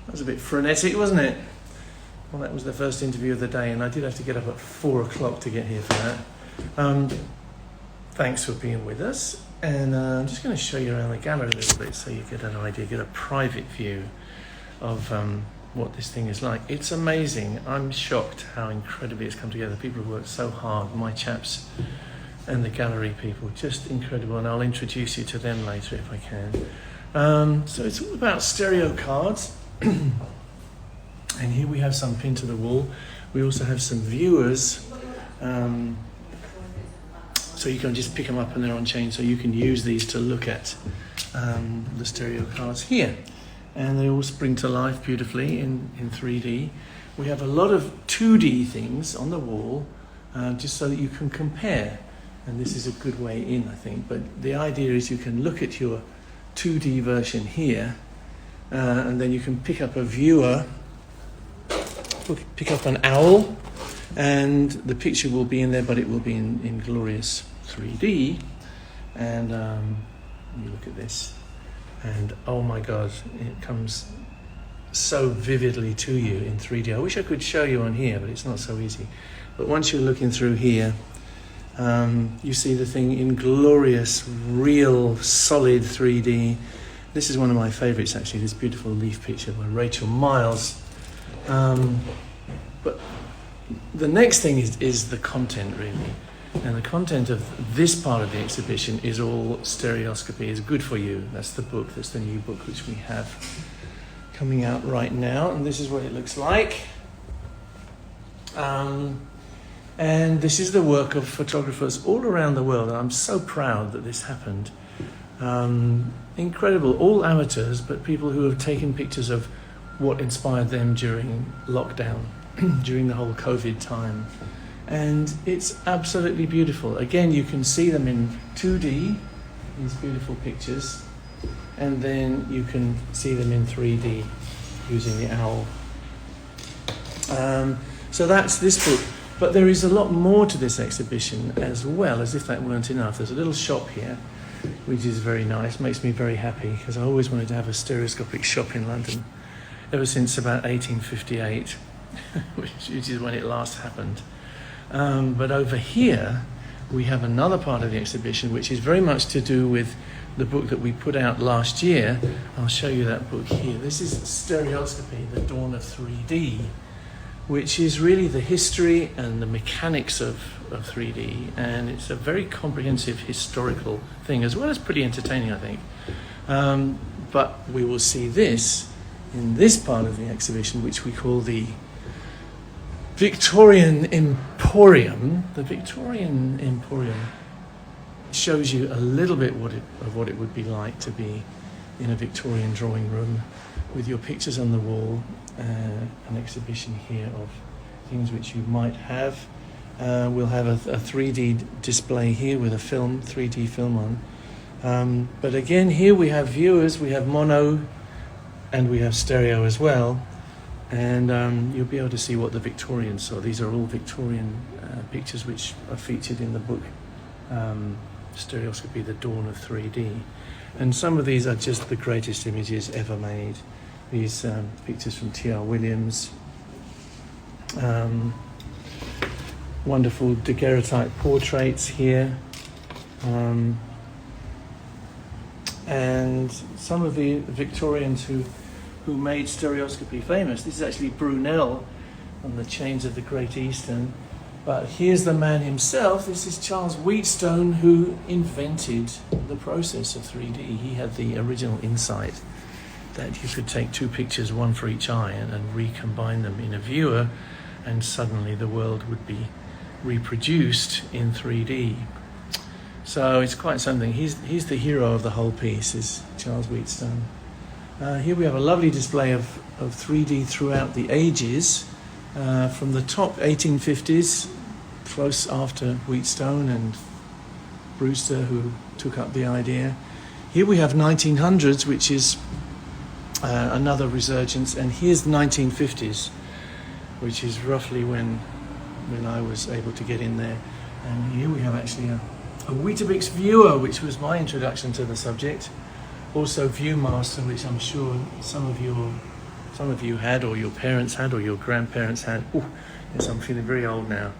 That was a bit frenetic, wasn't it? Well, that was the first interview of the day, and I did have to get up at 4 o'clock to get here for that. Thanks for being with us, and I'm just going to show you around the gallery a little bit so you get an idea, get a private view of what this thing is like. It's amazing. I'm shocked how incredibly it's come together. People have worked so hard, my chaps and the gallery people, just incredible, and I'll introduce you to them later if I can. So it's all about stereo cards. And here we have some pinned to the wall. We also have some viewers, so you can just pick them up and they're on chain, so you can use these to look at the stereo cards here. And they all spring to life beautifully in 3D. We have a lot of 2D things on the wall, just so that you can compare. And this is a good way in, I think. But the idea is you can look at your 2D version here, and then you can pick up a viewer, pick up an owl, and the picture will be in there, but it will be in glorious 3D. And you look at this, and oh my God, it comes so vividly to you in 3D. I wish I could show you on here, but it's not so easy. But once you're looking through here, you see the thing in glorious, real, solid 3D. This is one of my favorites, actually, this beautiful leaf picture by Rachel Miles. But the next thing is the content, really. And the content of this part of the exhibition is all Stereoscopy is Good for You. That's the book, that's the new book which we have coming out right now. And this is what it looks like. And this is the work of photographers all around the world. And I'm so proud that this happened. Incredible, all amateurs, but people who have taken pictures of what inspired them during lockdown, during the whole COVID time. And it's absolutely beautiful. Again, you can see them in 2D, these beautiful pictures, and then you can see them in 3D using the owl. So that's this book. But there is a lot more to this exhibition as well, as if that weren't enough. There's a little shop here, which is very nice, makes me very happy, because I always wanted to have a stereoscopic shop in London, ever since about 1858, which is when it last happened. But over here, we have another part of the exhibition, which is very much to do with the book that we put out last year. I'll show you that book here. This is Stereoscopy, The Dawn of 3D, which is really the history and the mechanics of 3D. And it's a very comprehensive historical thing, as well as pretty entertaining, I think. But we will see this in this part of the exhibition, which we call the Victorian Emporium. The Victorian Emporium shows you a little bit of what it would be like to be in a Victorian drawing room with your pictures on the wall, an exhibition here of things which you might have. We'll have a 3D display here with a 3D film on. But again, here we have viewers, we have mono, and we have stereo as well. And you'll be able to see what the Victorians saw. These are all Victorian pictures which are featured in the book, Stereoscopy, The Dawn of 3D. And some of these are just the greatest images ever made. These pictures from T.R. Williams, wonderful daguerreotype portraits here, and some of the Victorians who made stereoscopy famous. This is actually Brunel on the Chains of the Great Eastern. But here's the man himself. This is Charles Wheatstone, who invented the process of 3D. He had the original insight that you could take two pictures, one for each eye, and recombine them in a viewer, and suddenly the world would be reproduced in 3D. So it's quite something. He's the hero of the whole piece, is Charles Wheatstone. Here we have a lovely display of 3D throughout the ages, from the top 1850s, close after Wheatstone and Brewster, who took up the idea. Here we have 1900s, which is another resurgence, and here's the 1950s, which is roughly when I was able to get in there. And here we have actually a Weetabix viewer, which was my introduction to the subject. Also Viewmaster, which I'm sure some of your some of you had, or your parents had, or your grandparents had. Ooh, yes, I'm feeling very old now.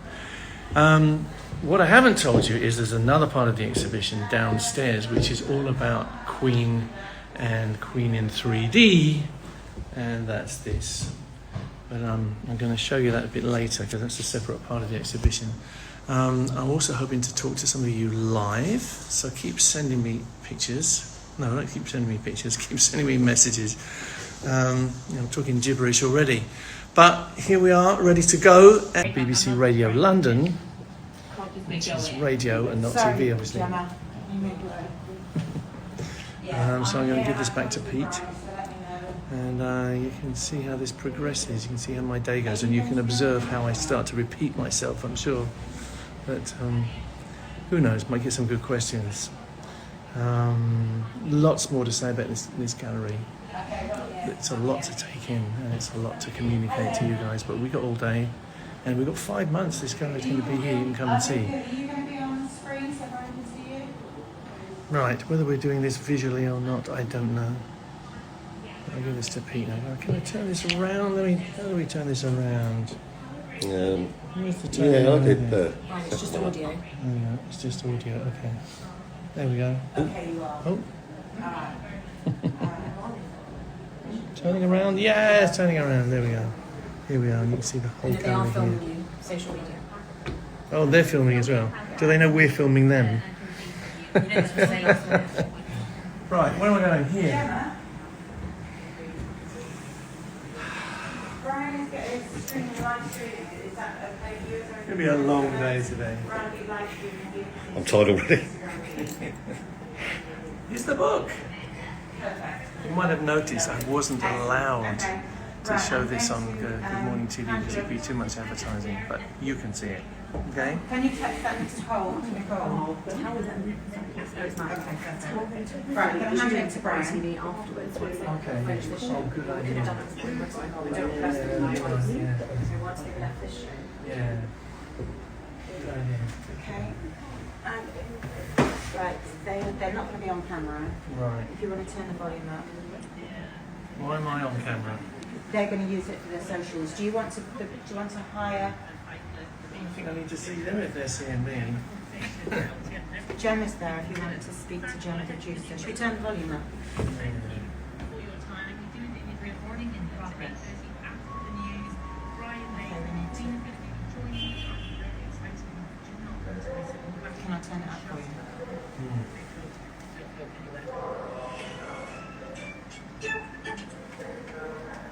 What I haven't told you is there's another part of the exhibition downstairs which is all about Queen and Queen in 3D, and that's this. But I'm going to show you that a bit later because that's a separate part of the exhibition. I'm also hoping to talk to some of you live, so keep sending me pictures. No, don't keep sending me pictures, keep sending me messages. I'm talking gibberish already. But here we are, ready to go at BBC Radio London, which is radio and not TV, obviously. So I'm going to give this back to Pete. And you can see how this progresses. You can see how my day goes, and you can observe how I start to repeat myself, I'm sure. But who knows, might get some good questions. Lots more to say about this gallery. It's a lot to take in, and it's a lot to communicate to you guys, but we got all day, and we've got 5 months this gallery's going to be here. You can come and see. Are you going to be on the screen so everyone can see you? Right, whether we're doing this visually or not, I don't know. I'll give this to Pete now. Can I turn this around? How do we turn this around? Where's the turn? Yeah, I did that. Right, it's just audio. Oh, no, it's just audio, okay. There we go. Okay, you are. Oh. Turning around? Yeah, it's turning around. There we go. Here we are. You can see the whole They are gallery filming here. you, social media. Oh, they're filming as well. Do they know we're filming them? You know this was saying, wasn't it? Right, where am I going? Here. Gemma? Brian is getting a stream live streaming. Is that okay for you? Is there It's going to be a long day today. Brian, do you live streaming? I'm tired already. Here's the book. Perfect. You might have noticed I wasn't allowed Okay. to Right, show I'm this going on to, Good Morning TV because it'd be too much advertising, but you can see it. Okay? Can you touch that next hold, Nicole? Tell them. It's not. Okay, perfect. Right, I'm going to hand it to Brian. TV afterwards. Once they Okay. finish the show. Oh, good We could idea. have done it before the rest of the whole Don't day. press the Yeah, buttons. yeah. So once they've left this show. Yeah. Good idea. Okay. And, right, they're not going to be on camera. Right. If you want to turn the volume up. Why am I on camera? They're going to use it for their socials. Do you want to hire I think I need to see them if they're seeing me. Gemma's there if you wanted to speak to Gemma the juicer. Should we turn the volume up? Can I turn it up for you?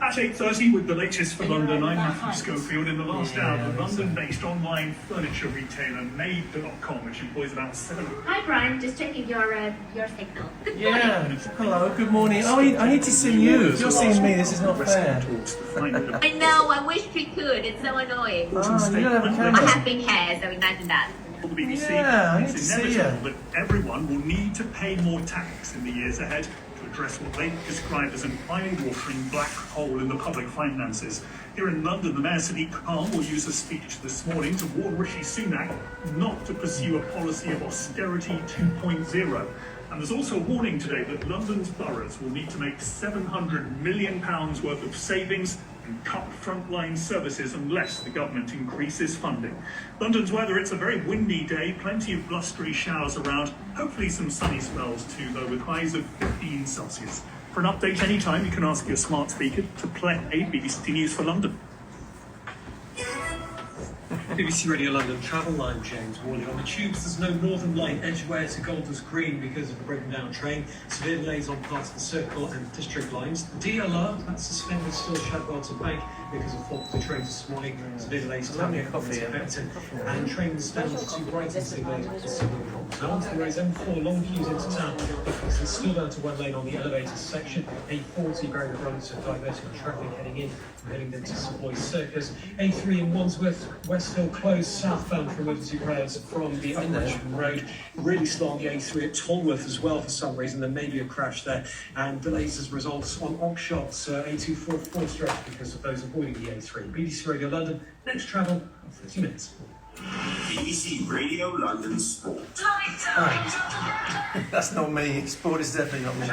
At 8:30 with the latest for London, I'm Matthew Schofield. In the last hour, the London-based online furniture retailer Made.com, which employs about 700. Hi Brian, just checking your signal. Good morning. Yeah. Hello, good morning. Oh, I need to see you. If you're seeing me, this is not fair. I know, I wish we could. It's so annoying. Oh, you don't have a I camera. have pink hair, so imagine that. For the BBC, Yeah, I need it's to see inevitable you. that everyone will need to pay more tax in the years ahead to address what they describe as an eye-watering black hole in the public finances. Here in London, the Mayor Sadiq Khan will use a speech this morning to warn Rishi Sunak not to pursue a policy of austerity 2.0. And there's also a warning today that London's boroughs will need to make £700 million worth of savings and cut frontline services unless the government increases funding. London's weather, it's a very windy day, plenty of blustery showers around, hopefully some sunny spells too, though, with highs of 15 Celsius. For an update anytime, you can ask your smart speaker to play BBC News for London. BBC Radio London travel line, James warning on the tubes. There's no Northern Line Edgware to Golders Green because of the broken down train. Severe delays on parts of the Circle and District lines. The DLR, that's suspended still Shadwell to Bank because of fault with the train this morning. Severe delays to Lovely Tavistock coffee, to yeah. Beckton. And trains down to Brighton signalling for signal problems. Now onto the roads, M4 long queues into town. It's still down to one lane on the elevator section. A40 very run to diverting traffic heading in from Hillingdon to Savoy Circus. A3 in Wandsworth, Westhill closed southbound for emergency prayers from the Upbridge Road. Really slow on the A3 at Tolworth as well for some reason. There may be a crash there. And delays as a result on Oxshot's A244 stretch because of those avoiding the A3. BBC Radio London, next travel in 30 minutes. BBC Radio London Sport. That's not me. Sport is definitely not me.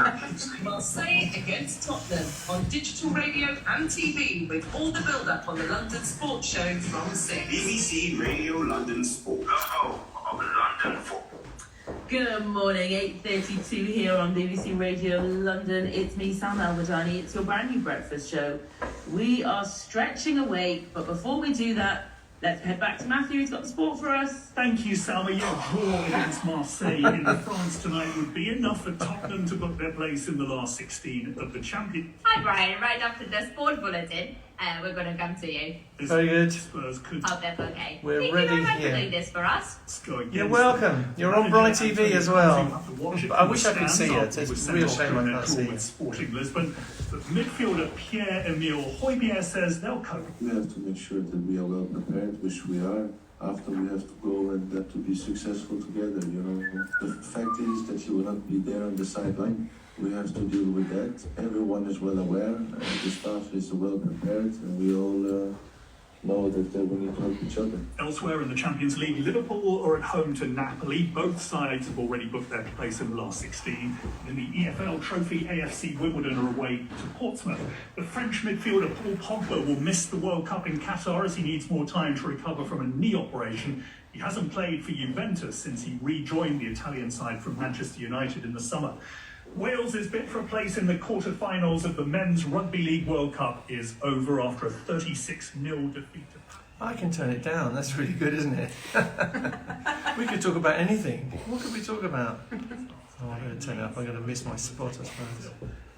Marseille against Tottenham on digital radio and TV with all the build-up on the London Sports Show from 6. BBC Radio London Sport. The home of London football. Good morning, 8:32 here on BBC Radio London. It's me, Sam Alwadani. It's your brand new breakfast show. We are stretching awake, but before we do that, let's head back to Matthew. He's got the sport for us. Thank you, Salma. Yeah, draw against Marseille in France tonight would be enough for Tottenham to book their place in the last 16 of the Champions. Hi Brian, right after the sport bulletin, we're going to come to you. Very good. Spurs could Hope that's okay. We're Thank ready you very much for here. doing this for us. go against You're welcome. You're on Bright TV as well. I wish I could see you. It It's a real shame I can't see you. Sporting Lisbon. But midfielder Pierre-Emile Højbjerg says they'll cope. We have to make sure that we are well prepared, which we are. After we have to go and to be successful together, you know. The fact is that you will not be there on the sideline. We have to deal with that. Everyone is well aware, the staff is well prepared, and we all know that we need to help each other. Elsewhere in the Champions League, Liverpool are at home to Napoli. Both sides have already booked their place in the last 16. In the EFL Trophy, AFC Wimbledon are away to Portsmouth. The French midfielder Paul Pogba will miss the World Cup in Qatar as he needs more time to recover from a knee operation. He hasn't played for Juventus since he rejoined the Italian side from Manchester United in the summer. Wales' bid for a place in the quarter-finals of the Men's Rugby League World Cup is over after a 36-0 defeat to I can turn it down. That's really good, isn't it? We could talk about anything. What could we talk about? Oh, I'm going to turn it up. I'm going to miss my spot, I suppose.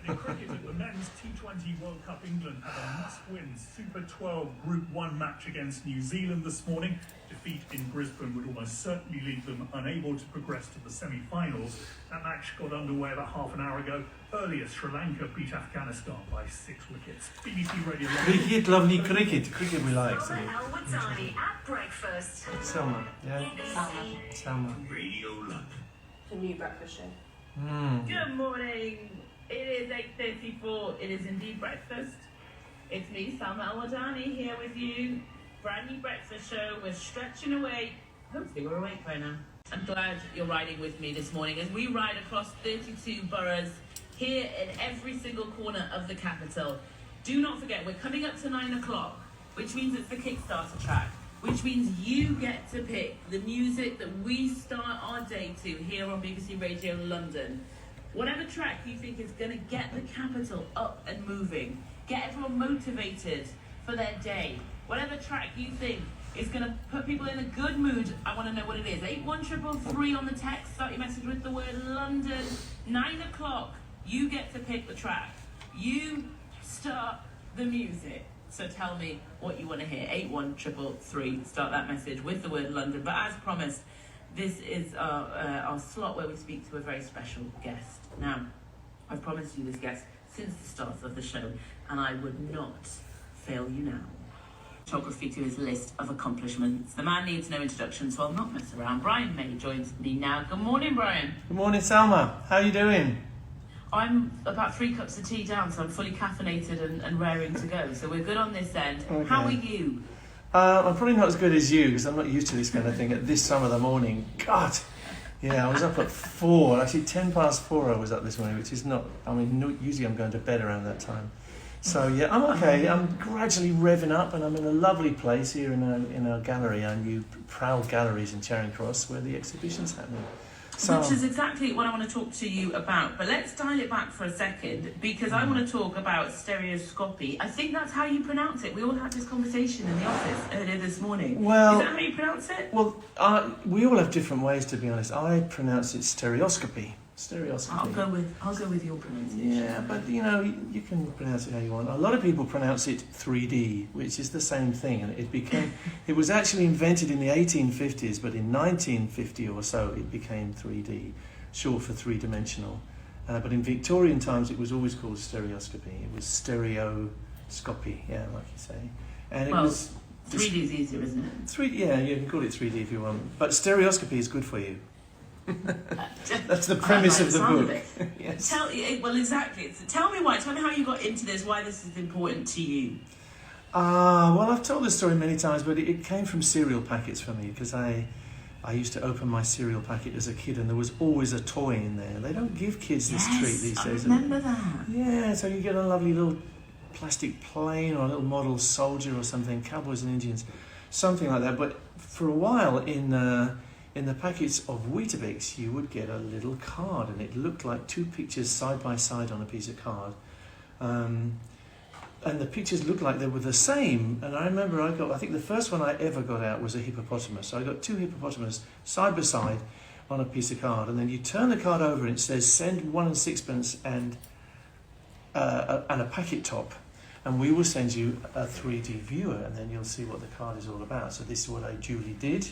In cricket, at the Men's T20 World Cup, England had a must-win Super 12 Group 1 match against New Zealand this morning. Defeat in Brisbane would almost certainly leave them unable to progress to the semi-finals. That match got underway about half an hour ago. Earlier, Sri Lanka beat Afghanistan by 6 wickets. BBC Radio Cricket, lovely cricket. Cricket we like. So. Alwadani at breakfast. Selma, yeah? Selma. Radio London. The new breakfast show. Good morning. It is 8:34. It is indeed breakfast. It's me, Salma Alwadani, here with you. Brand new breakfast show. We're stretching away. Hopefully we're awake by now. I'm glad you're riding with me this morning as we ride across 32 boroughs here in every single corner of the capital. Do not forget, we're coming up to 9 o'clock, which means it's the Kickstarter track, which means you get to pick the music that we start our day to here on BBC Radio London. Whatever track you think is going to get the capital up and moving, get everyone motivated for their day, whatever track you think is going to put people in a good mood, I want to know what it is. 81333 on the text, start your message with the word London. 9 o'clock, you get to pick the track. You start the music. So tell me what you want to hear. 81333, start that message with the word London. But as promised, this is our slot where we speak to a very special guest. Now, I've promised you this guest since the start of the show, and I would not fail you now. Photography to his list of accomplishments. The man needs no introduction, so I'll not mess around. Brian May joins me now. Good morning, Brian. Good morning, Salma. How are you doing? I'm about 3 cups of tea down, so I'm fully caffeinated and raring to go. So we're good on this end. Okay. How are you? I'm probably not as good as you because I'm not used to this kind of thing at this time of the morning. God, yeah, I was up at 4. Actually, 10 past 4 I was up this morning, which is not. I mean, usually I'm going to bed around that time. So yeah, I'm okay. I'm gradually revving up, and I'm in a lovely place here in our gallery, our new proud galleries in Charing Cross, where the exhibition's happening. So, which is exactly what I want to talk to you about. But let's dial it back for a second, because I want to talk about stereoscopy. I think that's how you pronounce it. We all had this conversation in the office earlier this morning. Well, is that how you pronounce it? Well, we all have different ways, to be honest. I pronounce it stereoscopy. Stereoscopy. I'll go with your pronunciation. Yeah, but you know, you can pronounce it how you want. A lot of people pronounce it 3D, which is the same thing, and it was actually invented in the 1850s, but in 1950 or so it became 3D, short for three-dimensional. But in Victorian times it was always called stereoscopy. It was stereoscopy, yeah, like you say. And it was 3D is easier, isn't it? Yeah, you can call it 3D if you want, but stereoscopy is good for you. That's the premise of the book. Yes. Well, exactly. Tell me why. Tell me how you got into this. Why this is important to you. Well, I've told this story many times, but it came from cereal packets for me, because I used to open my cereal packet as a kid, and there was always a toy in there. They don't give kids this treat these days. I remember that. Yeah, so you get a lovely little plastic plane or a little model soldier or something, Cowboys and Indians, something like that. But for a while in the packets of Weetabix, you would get a little card, and it looked like two pictures side by side on a piece of card. And the pictures looked like they were the same. And I remember I think the first one I ever got out was a hippopotamus. So I got two hippopotamus side by side on a piece of card. And then you turn the card over and it says, send 1 6 and a packet top. And we will send you a 3D viewer, and then you'll see what the card is all about. So this is what I duly did.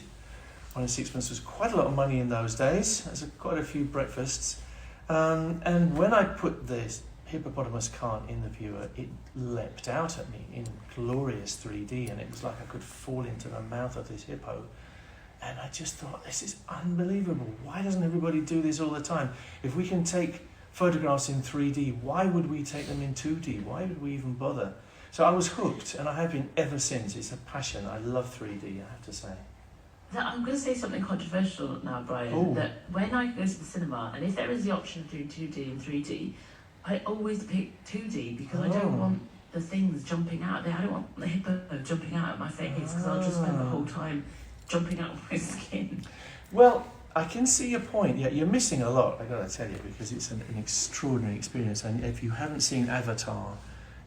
1 6 was quite a lot of money in those days. That's quite a few breakfasts. And when I put this hippopotamus card in the viewer, it leapt out at me in glorious 3D, and it was like I could fall into the mouth of this hippo. And I just thought, this is unbelievable. Why doesn't everybody do this all the time? If we can take photographs in 3D, why would we take them in 2D? Why would we even bother? So I was hooked, and I have been ever since. It's a passion. I love 3D, I have to say. I'm going to say something controversial now, Brian, that when I go to the cinema, and if there is the option of doing 2D and 3D, I always pick 2D, because I don't want the things jumping out there. I don't want the hippo jumping out at my face, because I'll just spend the whole time jumping out of my skin. Well, I can see your point. Yeah, you're missing a lot, I gotta tell you, because it's an extraordinary experience. And if you haven't seen Avatar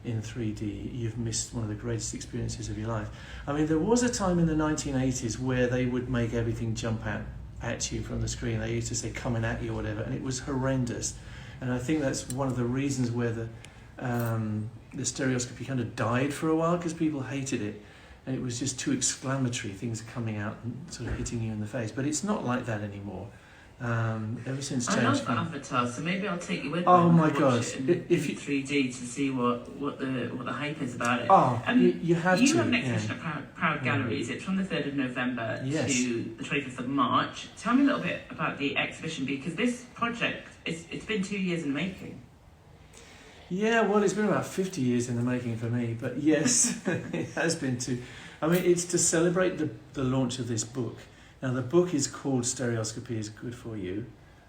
in 3D, you've missed one of the greatest experiences of your life. I mean, there was a time in the 1980s where they would make everything jump out at you from the screen. They used to say coming at you or whatever, and it was horrendous. And I think that's one of the reasons where the stereoscopy kind of died for a while, because people hated it. And it was just too exclamatory, things coming out and sort of hitting you in the face. But it's not like that anymore. Ever since James... I love Avatar, so maybe I'll take you with me. Oh my God! If you 3D to see what the hype is about it. Oh, you have to. You have an exhibition at Proud Galleries. It's from the 3rd of November to the 25th of March. Tell me a little bit about the exhibition, because this project, it's been 2 years in the making. Yeah, well, it's been about 50 years in the making for me, but yes, it has been too. I mean, it's to celebrate the launch of this book. Now, the book is called Stereoscopy is Good for You.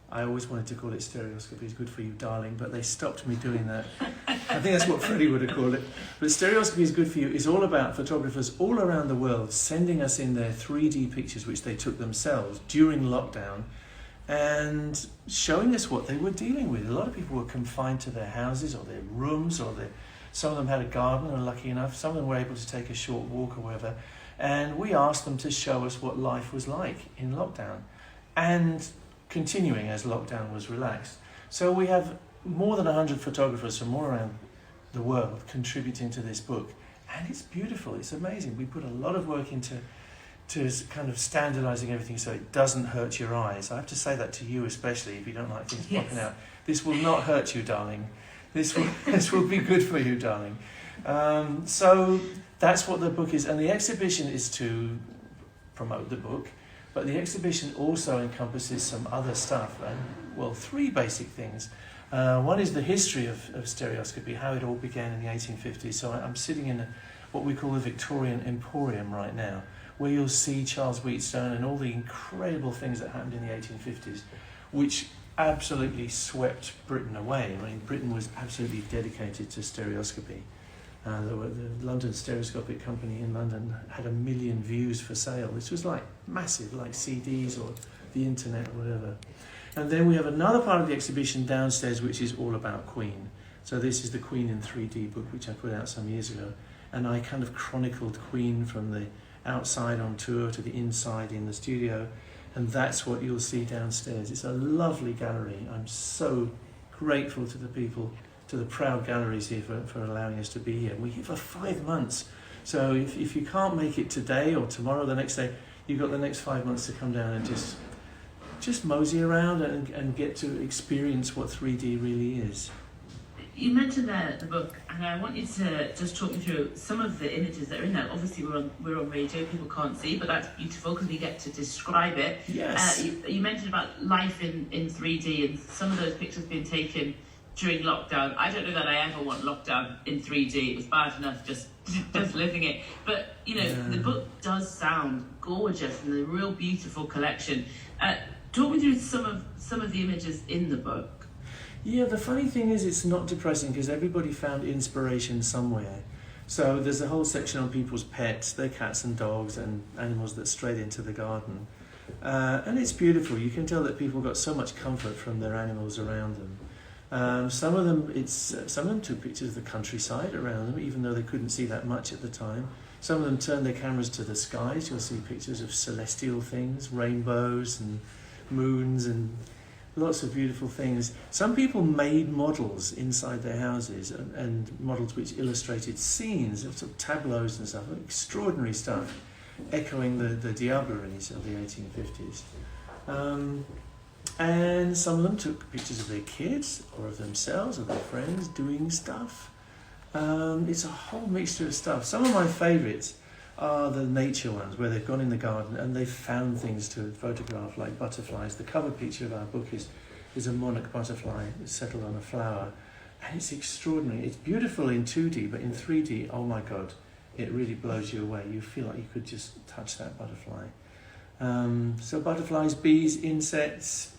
I always wanted to call it Stereoscopy is Good for You, Darling, but they stopped me doing that. I think that's what Freddie would have called it. But Stereoscopy is Good for You is all about photographers all around the world sending us in their 3D pictures, which they took themselves during lockdown, and showing us what they were dealing with. A lot of people were confined to their houses or their rooms, or some of them had a garden and were lucky enough. Some of them were able to take a short walk or whatever. And we asked them to show us what life was like in lockdown, and continuing as lockdown was relaxed. So we have more than 100 photographers from all around the world contributing to this book. And it's beautiful, it's amazing. We put a lot of work into kind of standardising everything so it doesn't hurt your eyes. I have to say that to you especially, if you don't like things popping out. This will not hurt you, darling. This will be good for you, darling. So that's what the book is. And the exhibition is to promote the book, but the exhibition also encompasses some other stuff. And, well, 3 basic things. One is the history of stereoscopy, how it all began in the 1850s. So I'm sitting in what we call the Victorian Emporium right now, where you'll see Charles Wheatstone and all the incredible things that happened in the 1850s, which absolutely swept Britain away. I mean, Britain was absolutely dedicated to stereoscopy. The London Stereoscopic Company in London had 1 million views for sale. This was like massive, like CDs or the internet or whatever. And then we have another part of the exhibition downstairs, which is all about Queen. So this is the Queen in 3D book, which I put out some years ago. And I kind of chronicled Queen from the outside on tour to the inside in the studio, and that's what you'll see downstairs. It's a lovely gallery. I'm so grateful to the people, to the Proud Galleries here for allowing us to be here. We're here for 5 months, so if you can't make it today or tomorrow, the next day, you've got the next 5 months to come down and just mosey around and get to experience what 3D really is. You mentioned the book, and I want you to just talk me through some of the images that are in there. Obviously, we're on radio, people can't see, but that's beautiful because we get to describe it. Yes. You mentioned about life in 3D, and some of those pictures being taken during lockdown. I don't know that I ever want lockdown in 3D. It was bad enough just living it. But, you know, the book does sound gorgeous and a real beautiful collection. Talk me through some of the images in the book. Yeah, the funny thing is it's not depressing because everybody found inspiration somewhere. So there's a whole section on people's pets, their cats and dogs and animals that strayed into the garden. And it's beautiful. You can tell that people got so much comfort from their animals around them. Some of them took pictures of the countryside around them, even though they couldn't see that much at the time. Some of them turned their cameras to the skies. You'll see pictures of celestial things, rainbows and moons and lots of beautiful things. Some people made models inside their houses and models which illustrated scenes, sort of tableaus and stuff, extraordinary stuff, echoing the Diableries of the 1850s. And some of them took pictures of their kids or of themselves or their friends doing stuff. It's a whole mixture of stuff. Some of my favourites are the nature ones where they've gone in the garden and they've found things to photograph, like butterflies. The cover picture of our book is a monarch butterfly settled on a flower, and it's extraordinary. It's beautiful in 2D, but in 3D, oh my God, it really blows you away. You feel like you could just touch that butterfly. So butterflies, bees, insects,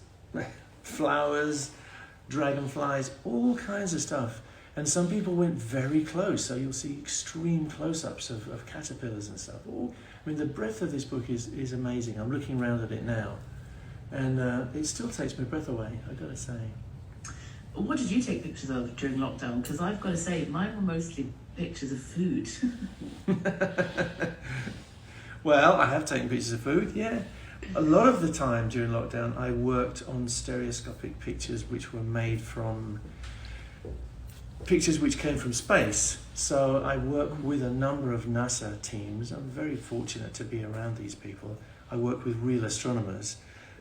flowers, dragonflies, all kinds of stuff. And some people went very close, so you'll see extreme close-ups of caterpillars and stuff. I mean, the breadth of this book is amazing. I'm looking around at it now, and it still takes my breath away, I've got to say. What did you take pictures of during lockdown? Because I've got to say, mine were mostly pictures of food. Well, I have taken pictures of food, yeah. A lot of the time during lockdown, I worked on stereoscopic pictures which were made from pictures which came from space. So I work with a number of NASA teams. I'm very fortunate to be around these people. I work with real astronomers.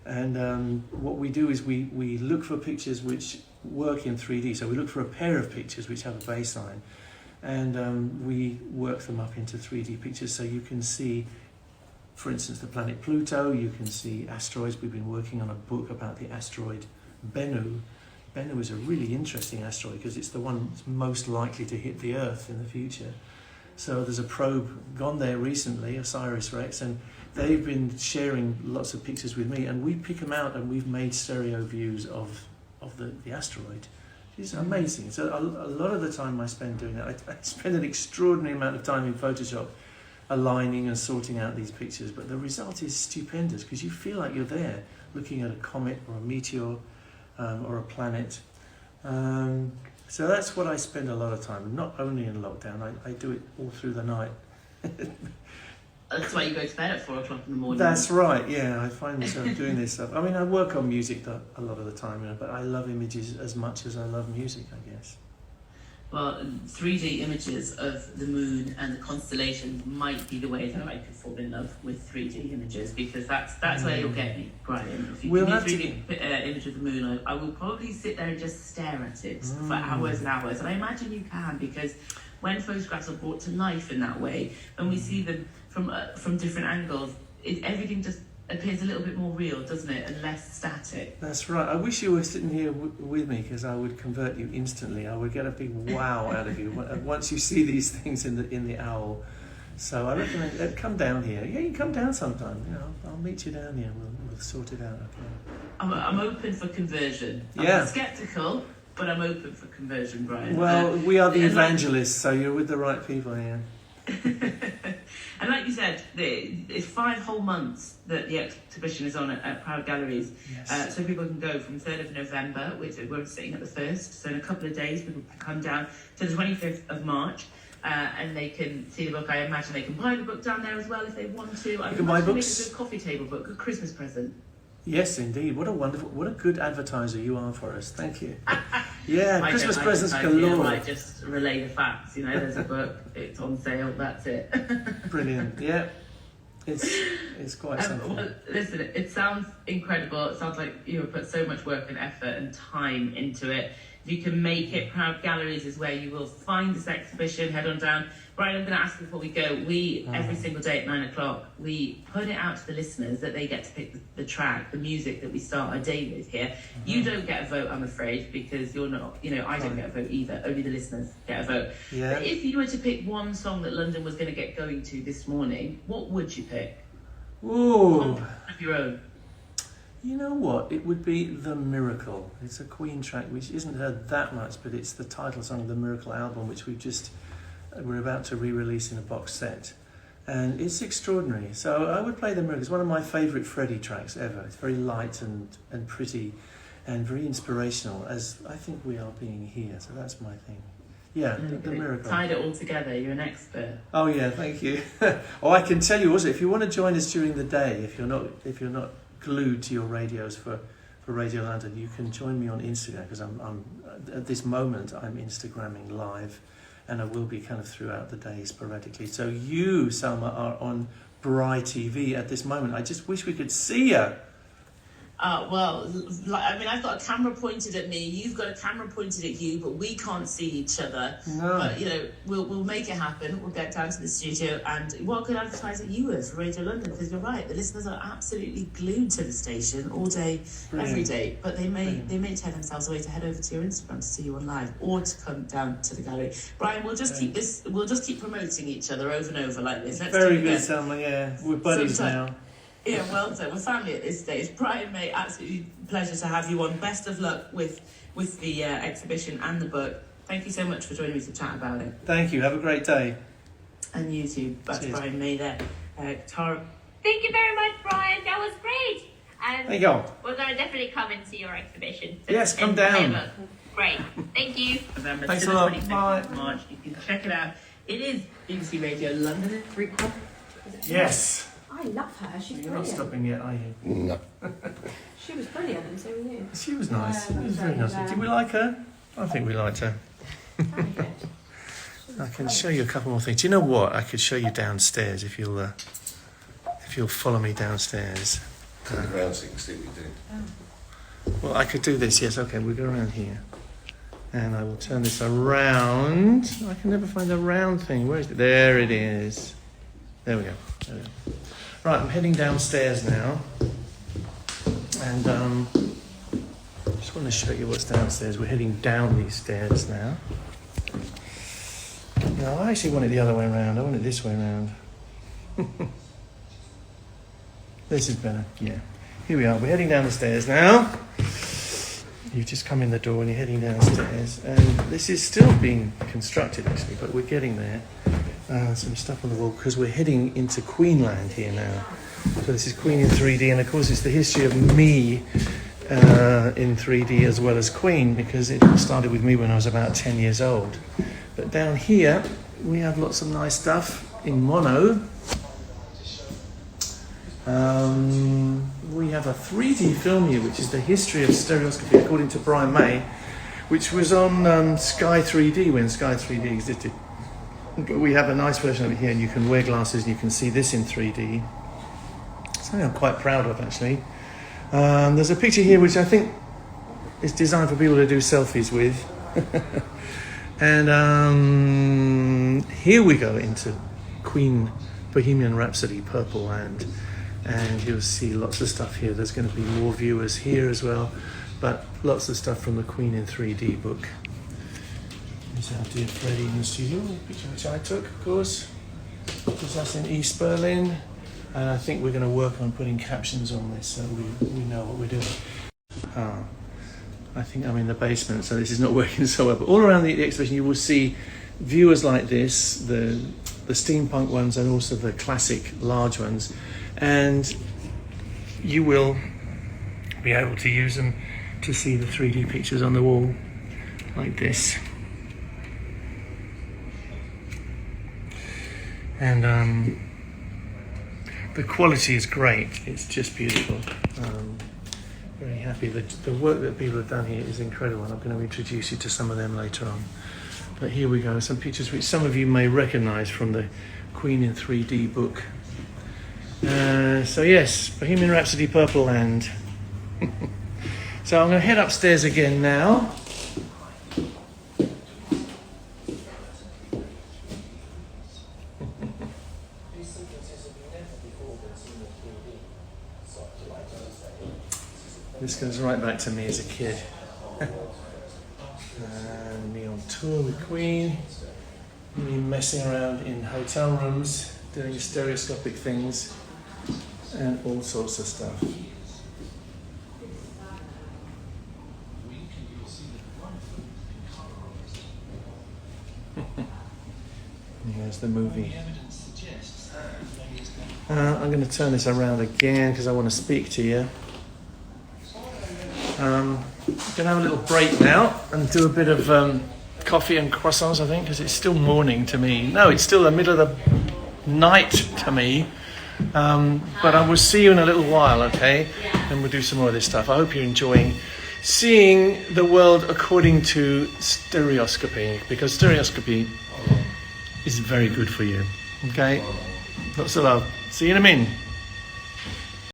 And what we do is we look for pictures which work in 3D. So we look for a pair of pictures which have a baseline. And we work them up into 3D pictures so you can see, for instance, the planet Pluto. You can see asteroids. We've been working on a book about the asteroid Bennu. Bennu is a really interesting asteroid because it's the one that's most likely to hit the Earth in the future. So there's a probe gone there recently, OSIRIS-REx, and they've been sharing lots of pictures with me, and we pick them out and we've made stereo views of the asteroid. It's amazing. So a lot of the time I spend doing that. I spend an extraordinary amount of time in Photoshop aligning and sorting out these pictures, but the result is stupendous because you feel like you're there looking at a comet or a meteor or a planet. So that's what I spend a lot of time, not only in lockdown, I do it all through the night. That's why you go to bed at 4 o'clock in the morning. That's right, yeah, I find myself doing this stuff. I mean, I work on music a lot of the time, you know, but I love images as much as I love music, I guess. Well, 3D images of the moon and the constellations might be the way that I could fall in love with 3D images, because that's where you'll get me, Brian. If you give me a 3D image of the moon, I will probably sit there and just stare at it for hours and hours. And I imagine you can, because when photographs are brought to life in that way, when we see them from different angles, everything just appears a little bit more real, doesn't it, and less static. That's right. I wish you were sitting here with me, because I would convert you instantly. I would get a big wow out of you once you see these things in the owl. So I recommend come down here. Yeah, you can come down sometime. You know, I'll meet you down here. We'll sort it out. Okay. I'm open for conversion. Yeah. I'm sceptical, but I'm open for conversion, Brian. Well, we are the evangelists, so you're with the right people here. And like you said, it's 5 whole months that the exhibition is on at Proud Galleries. Yes. So people can go from 3rd of November, which we're sitting at the 1st, so in a couple of days people can come down to the 25th of March. And they can see the book. I imagine they can buy the book down there as well if they want to. I can buy books. Make a good coffee table book, a Christmas present. Yes, indeed. What a good advertiser you are for us. Thank you. Yeah, Christmas presents galore. I just relay the facts. You know, there's a book. It's on sale. That's it. Brilliant. Yeah, it's quite something. Well, listen, it sounds incredible. It sounds like you have put so much work and effort and time into it. You can make it. Proud Galleries is where you will find this exhibition. Head on down. Brian, I'm going to ask you before we go. Every single day at 9 o'clock, we put it out to the listeners that they get to pick the track, the music that we start our day with here. You don't get a vote, I'm afraid, because you're not, I don't get a vote either. Only the listeners get a vote. Yeah. But if you were to pick one song that London was going to get going to this morning, what would you pick? Ooh. Of your own. You know what? It would be The Miracle. It's a Queen track which isn't heard that much, but it's the title song of the Miracle album, which we're about to re-release in a box set. And it's extraordinary. So I would play The Miracle. It's one of my favourite Freddie tracks ever. It's very light and pretty and very inspirational, as I think we are being here. So that's my thing. Yeah, the Miracle. Tied it all together. You're an expert. Oh yeah, thank you. Oh, I can tell you also, if you want to join us during the day, if you're not glued to your radios for Radio London, you can join me on Instagram, because I'm at this moment I'm Instagramming live, and I will be kind of throughout the day sporadically. So you, Salma, are on Bry TV at this moment. I just wish we could see you. Well, I've got a camera pointed at me, you've got a camera pointed at you, but we can't see each other. No. But, we'll make it happen. We'll get down to the studio, and what a good advertiser you were for Radio London, because you're right, the listeners are absolutely glued to the station all day, every day, but they may tear themselves away to head over to your Instagram to see you on live, or to come down to the gallery. Brian, we'll just keep promoting each other over and over like this. Let's Very good, Salma, yeah. We're buddies now. Yeah, well done. We're family at this stage. Brian, mate, absolutely pleasure to have you on. Best of luck with the exhibition and the book. Thank you so much for joining me to chat about it. Thank you. Have a great day. And you too. That's Cheers. Brian May there. Tara. Thank you very much, Brian. That was great. And There you go. we're going to definitely come and see your exhibition. Yes, come down. Great. Thank you. November Thanks to a the lot. 22nd Bye. of March. You can check it out. It is BBC Radio London. Yes. I love her. She's You're not brilliant. stopping yet, are you? No. She was brilliant, and so were you. She was nice. Yeah, It was very nice. Did we like her? I think we liked her. Very good. I can show you a couple more things. Do you know what? I could show you downstairs if you'll follow me downstairs. The ground so you can see what you're doing. Well, I could do this. Yes. Okay. We'll go around here, and I will turn this around. I can never find the round thing. Where is it? There it is. There we go. There we go. Right. I'm heading downstairs now, and just want to show you what's downstairs. We're heading down these stairs now. No, I actually want it the other way around. I want it this way around. This is better. Yeah. Here we are. We're heading down the stairs now. You've just come in the door and you're heading downstairs. And this is still being constructed, actually, but we're getting there. Some stuff on the wall, because we're heading into Queenland here now. So this is Queen in 3D, and of course it's the history of me in 3D as well as Queen, because it all started with me when I was about 10 years old. But down here we have lots of nice stuff in mono. We have a 3D film here, which is the history of stereoscopy according to Brian May, which was on Sky 3D when Sky 3D existed. But we have a nice version of it here, and you can wear glasses and you can see this in 3D. Something I'm quite proud of, actually. There's a picture here which I think is designed for people to do selfies with. And here we go into Queen Bohemian Rhapsody, Purple Land. And you'll see lots of stuff here. There's going to be more viewers here as well, but lots of stuff from the Queen in 3D book. Here's our dear Freddie in the studio, a picture which I took, of course. Because that's in East Berlin. And I think we're going to work on putting captions on this so we know what we're doing. I think I'm in the basement, so this is not working so well. But all around the exhibition, you will see viewers like this, the steampunk ones and also the classic large ones. And you will be able to use them to see the 3D pictures on the wall, like this. And the quality is great. It's just beautiful. Very happy. The work that people have done here is incredible, and I'm going to introduce you to some of them later on. But here we go, some pictures which some of you may recognise from the Queen in 3D book. So yes, Bohemian Rhapsody, Purple Land. So I'm going to head upstairs again now. This goes right back to me as a kid. And me on tour with Queen, me messing around in hotel rooms, doing stereoscopic things, and all sorts of stuff. Here's the movie. I'm going to turn this around again because I want to speak to you. I'm going to have a little break now and do a bit of coffee and croissants, I think, because it's still morning to me. No, it's still the middle of the night to me. But I will see you in a little while, okay? And we'll do some more of this stuff. I hope you're enjoying seeing the world according to stereoscopy, because stereoscopy is very good for you, okay? Lots of love. See you in a minute.